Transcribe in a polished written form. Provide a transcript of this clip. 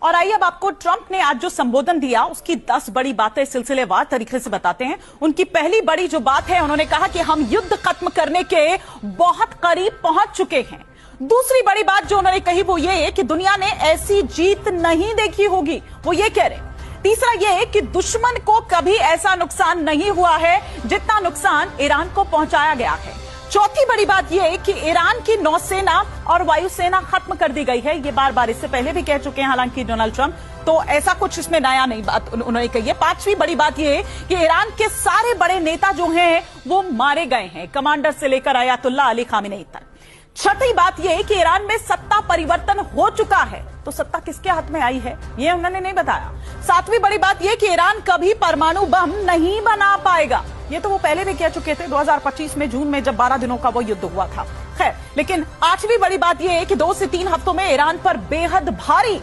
और आइए अब आपको ट्रंप ने आज जो संबोधन दिया उसकी 10 बड़ी बातें सिलसिलेवार तरीके से बताते हैं। उनकी पहली बड़ी जो बात है, उन्होंने कहा कि हम युद्ध खत्म करने के बहुत करीब पहुंच चुके हैं। दूसरी बड़ी बात जो उन्होंने कही वो ये कि दुनिया ने ऐसी जीत नहीं देखी होगी, वो ये कह रहे। तीसरा ये कि दुश्मन को कभी ऐसा नुकसान नहीं हुआ है जितना नुकसान ईरान को पहुंचाया गया है। चौथी बड़ी बात यह कि ईरान की नौसेना और वायुसेना खत्म कर दी गई है। ये बार बार इससे पहले भी कह चुके हैं हालांकि डोनाल्ड ट्रंप, तो ऐसा कुछ इसमें नया नहीं बात उन्होंने कही है। पांचवी बड़ी बात यह कि ईरान के सारे बड़े नेता जो हैं वो मारे गए हैं, कमांडर से लेकर अयातुल्लाह अली खामेनेई तक। छठी बात यह कि ईरान में सत्ता परिवर्तन हो चुका है, तो सत्ता किसके हाथ में आई है ये उन्होंने नहीं बताया। सातवीं बड़ी बात यह कि ईरान कभी परमाणु बम नहीं बना पाएगा, ये तो वो पहले भी कह चुके थे 2025 में जून में जब 12 दिनों का वो युद्ध हुआ था। खैर, लेकिन आठवीं बड़ी बात यह है कि 2 से 3 हफ्तों में ईरान पर बेहद भारी